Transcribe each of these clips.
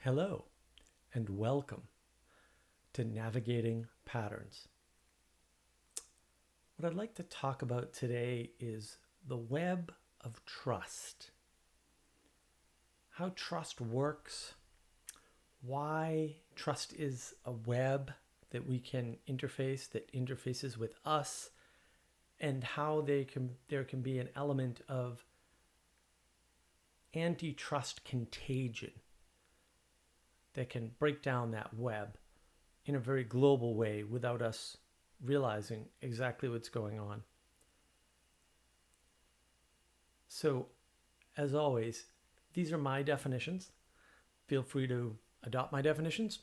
Hello, and welcome to Navigating Patterns. What I'd like to talk about today is the web of trust. How trust works, why trust is a web that we can interface, that interfaces with us, and how there can be an element of antitrust contagion that can break down that web in a very global way without us realizing exactly what's going on. So, as always, these are my definitions. Feel free to adopt my definitions,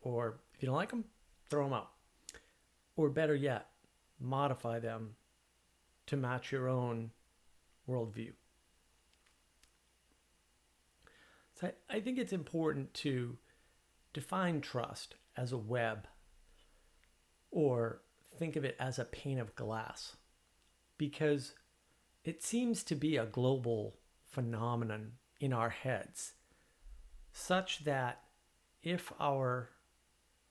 or if you don't like them, throw them out. Or better yet, modify them to match your own worldview. So I think it's important to define trust as a web, or think of it as a pane of glass, because it seems to be a global phenomenon in our heads, such that if our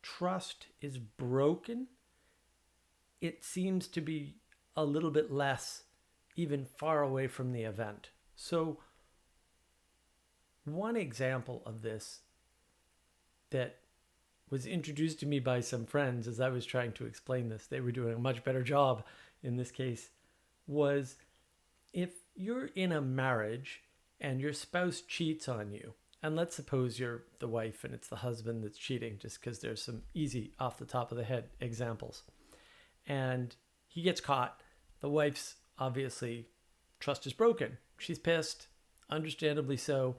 trust is broken, it seems to be a little bit less even far away from the event. So one example of this that was introduced to me by some friends as I was trying to explain this, they were doing a much better job in this case, was if you're in a marriage and your spouse cheats on you, and let's suppose you're the wife and it's the husband that's cheating, just because there's some easy off the top of the head examples, and he gets caught, the wife's obviously trust is broken. She's pissed, understandably so.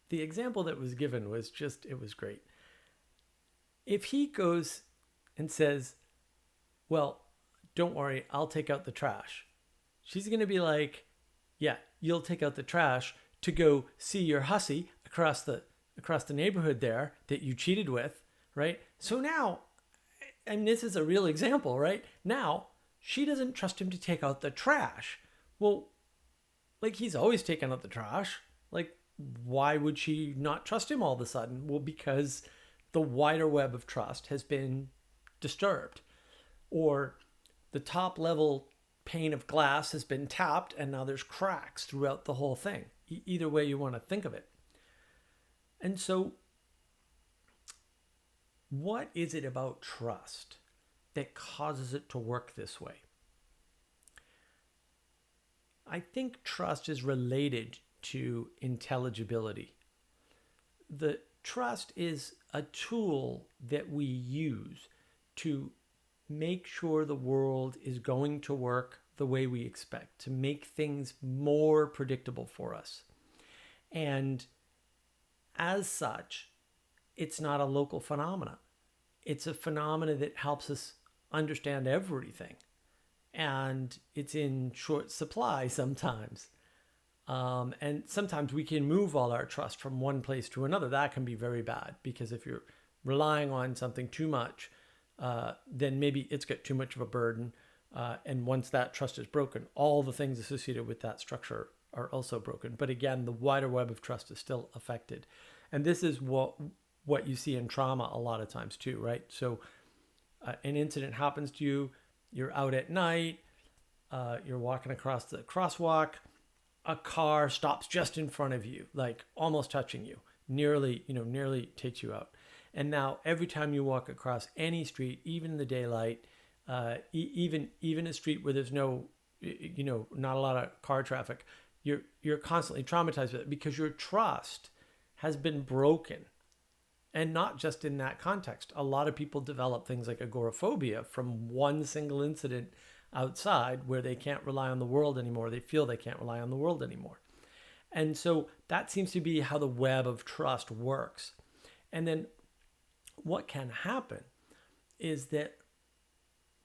The example that was given was it was great. If he goes and says, well, don't worry, I'll take out the trash, she's going to be like, yeah, you'll take out the trash to go see your hussy across the neighborhood there that you cheated with, right? So now, and this is a real example, right? Now, she doesn't trust him to take out the trash. Well, like, he's always taken out the trash. Like, why would she not trust him all of a sudden? Well, because the wider web of trust has been disturbed, or the top level pane of glass has been tapped and now there's cracks throughout the whole thing. Either way you want to think of it. And so, what is it about trust that causes it to work this way? I think trust is related to intelligibility. The trust is a tool that we use to make sure the world is going to work the way we expect, to make things more predictable for us. And as such, it's not a local phenomenon. It's a phenomenon that helps us understand everything. And it's in short supply sometimes. And sometimes we can move all our trust from one place to another. That can be very bad, because if you're relying on something too much, then maybe it's got too much of a burden. And once that trust is broken, all the things associated with that structure are also broken. But again, the wider web of trust is still affected. And this is what you see in trauma a lot of times too, right? So an incident happens to you, you're out at night, you're walking across the crosswalk, a car stops just in front of you, like almost touching you, nearly takes you out. And now every time you walk across any street, even in the daylight, even a street where there's no, not a lot of car traffic, you're constantly traumatized with it, because your trust has been broken. And not just in that context. A lot of people develop things like agoraphobia from one single incident outside where they can't rely on the world anymore. They feel they can't rely on the world anymore. And so that seems to be how the web of trust works. And then what can happen is that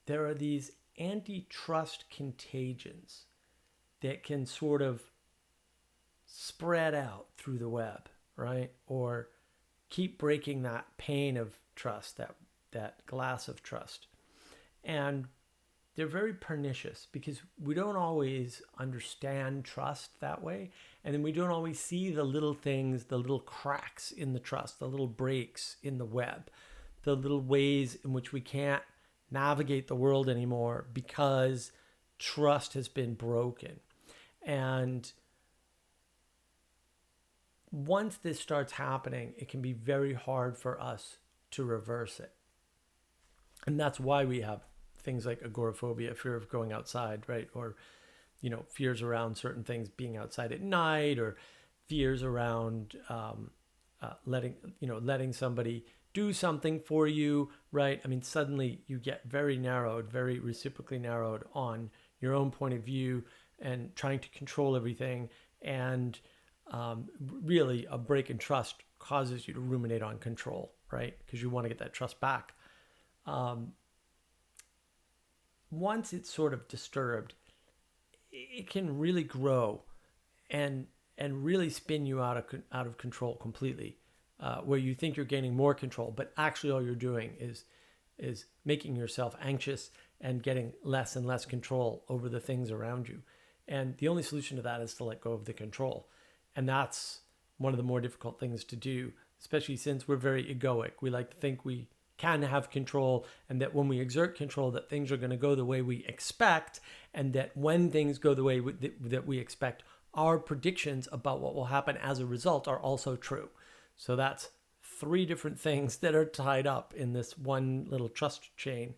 there are these antitrust contagions that can sort of spread out through the web, right? Or keep breaking that pane of trust, that glass of trust. And they're very pernicious because we don't always understand trust that way. And then we don't always see the little things, the little cracks in the trust, the little breaks in the web, the little ways in which we can't navigate the world anymore because trust has been broken. And once this starts happening, it can be very hard for us to reverse it. And that's why we have things like agoraphobia, fear of going outside, right? Or, fears around certain things being outside at night, or fears around letting somebody do something for you, right? I mean, suddenly you get very narrowed, very reciprocally narrowed on your own point of view and trying to control everything. And really, a break in trust causes you to ruminate on control, right? Because you want to get that trust back. Once it's sort of disturbed, it can really grow and really spin you out of control completely, where you think you're gaining more control, but actually all you're doing is making yourself anxious and getting less and less control over the things around you. And the only solution to that is to let go of the control. And that's one of the more difficult things to do, especially since we're very egoic. We like to think we can have control, and that when we exert control, that things are going to go the way we expect, and that when things go the way that we expect, our predictions about what will happen as a result are also true. So that's 3 different things that are tied up in this one little trust chain.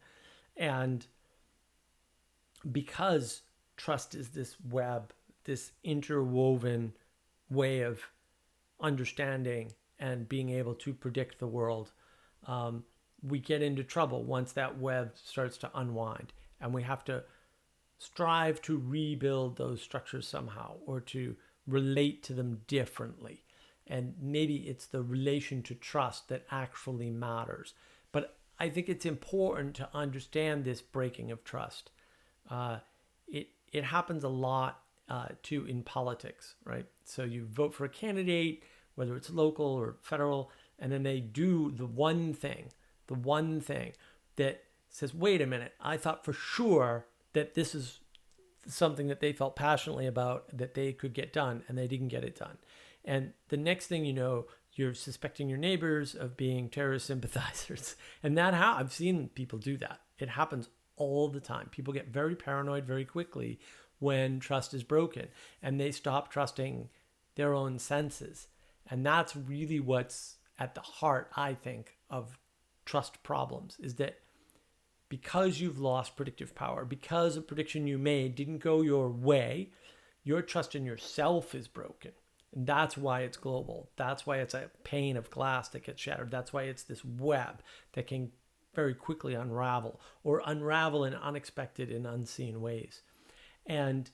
And because trust is this web, this interwoven way of understanding and being able to predict the world, we get into trouble once that web starts to unwind, and we have to strive to rebuild those structures somehow, or to relate to them differently. And maybe it's the relation to trust that actually matters. But I think it's important to understand this breaking of trust. It happens a lot too in politics, right? So you vote for a candidate, whether it's local or federal, and then they do the one thing that says, wait a minute, I thought for sure that this is something that they felt passionately about, that they could get done, and they didn't get it done. And the next thing you know, you're suspecting your neighbors of being terrorist sympathizers. And I've seen people do that. It happens all the time. People get very paranoid very quickly when trust is broken, and they stop trusting their own senses. And that's really what's at the heart, I think, of trust problems, is that because you've lost predictive power, because a prediction you made didn't go your way, your trust in yourself is broken. And that's why it's global. That's why it's a pane of glass that gets shattered. That's why it's this web that can very quickly unravel, or unravel in unexpected and unseen ways. And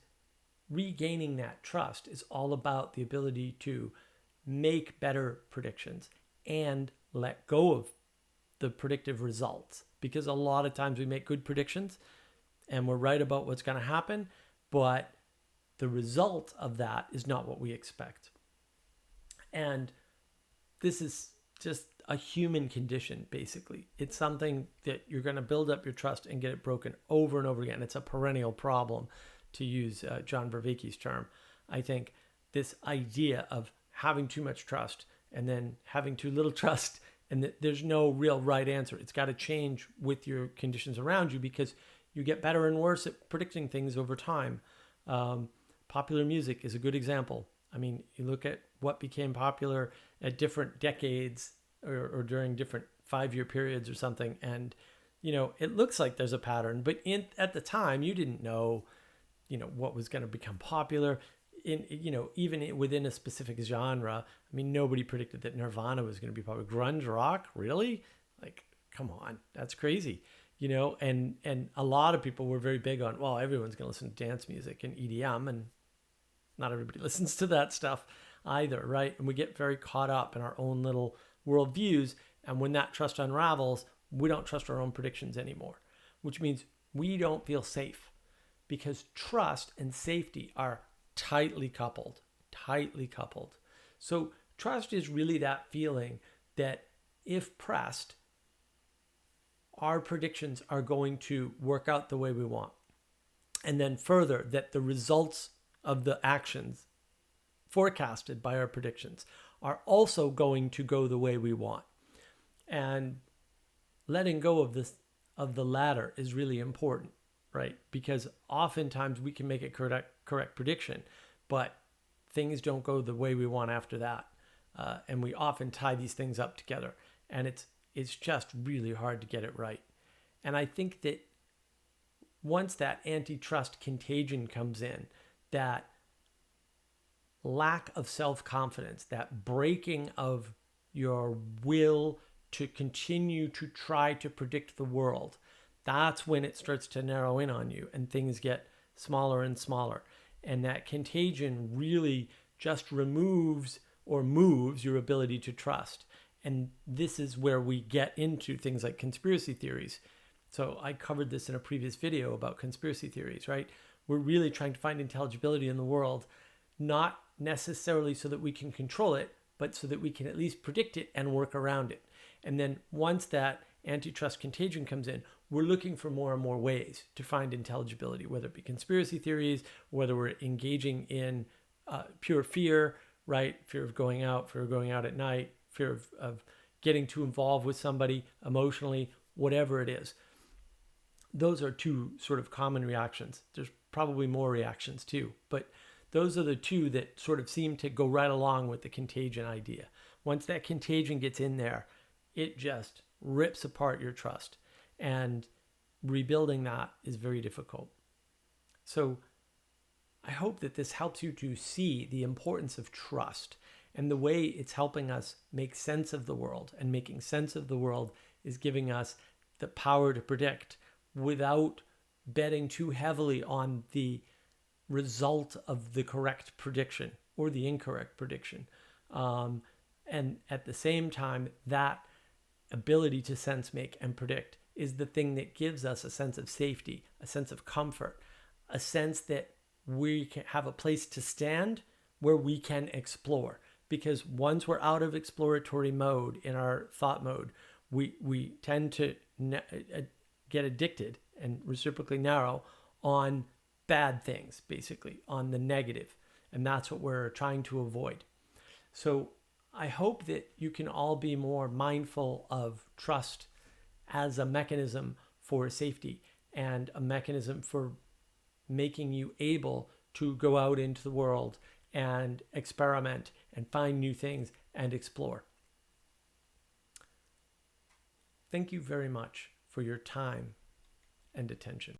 regaining that trust is all about the ability to make better predictions and let go of the predictive results. Because a lot of times we make good predictions and we're right about what's going to happen, but the result of that is not what we expect. And this is just a human condition, basically. It's something that you're going to build up your trust and get it broken over and over again. It's a perennial problem, to use John Vervaeke's term. I think this idea of having too much trust and then having too little trust, and that there's no real right answer. It's got to change with your conditions around you, because you get better and worse at predicting things over time. Popular music is a good example. I mean, you look at what became popular at different decades, or during different 5-year periods or something, and it looks like there's a pattern, but at the time you didn't know what was going to become popular. Even within a specific genre. I mean, nobody predicted that Nirvana was going to be popular. Grunge rock, really? Like, come on, that's crazy. And a lot of people were very big on, well, everyone's going to listen to dance music and EDM, and not everybody listens to that stuff either, right? And we get very caught up in our own little worldviews, and when that trust unravels, we don't trust our own predictions anymore, which means we don't feel safe, because trust and safety are tightly coupled. So trust is really that feeling that if pressed, our predictions are going to work out the way we want. And then further, that the results of the actions forecasted by our predictions are also going to go the way we want. And letting go of the latter is really important, right? Because oftentimes we can make a correct prediction, but things don't go the way we want after that. And we often tie these things up together, and it's just really hard to get it right. And I think that once that antitrust contagion comes in, that lack of self-confidence, that breaking of your will to continue to try to predict the world, that's when it starts to narrow in on you and things get smaller and smaller. And that contagion really just removes or moves your ability to trust. And this is where we get into things like conspiracy theories. So I covered this in a previous video about conspiracy theories, right? We're really trying to find intelligibility in the world, not necessarily so that we can control it, but so that we can at least predict it and work around it. And then once that antitrust contagion comes in, we're looking for more and more ways to find intelligibility, whether it be conspiracy theories, whether we're engaging in pure fear, right? Fear of going out at night, fear of getting too involved with somebody emotionally, whatever it is. Those are two sort of common reactions. There's probably more reactions too, but those are the two that sort of seem to go right along with the contagion idea. Once that contagion gets in there, it just rips apart your trust. And rebuilding that is very difficult. So I hope that this helps you to see the importance of trust and the way it's helping us make sense of the world. And making sense of the world is giving us the power to predict without betting too heavily on the result of the correct prediction or the incorrect prediction. And at the same time, that ability to sense, make, and predict is the thing that gives us a sense of safety, a sense of comfort, a sense that we can have a place to stand where we can explore. Because once we're out of exploratory mode in our thought mode, we tend to get addicted and reciprocally narrow on bad things, basically, on the negative. And that's what we're trying to avoid. So I hope that you can all be more mindful of trust as a mechanism for safety and a mechanism for making you able to go out into the world and experiment and find new things and explore. Thank you very much for your time and attention.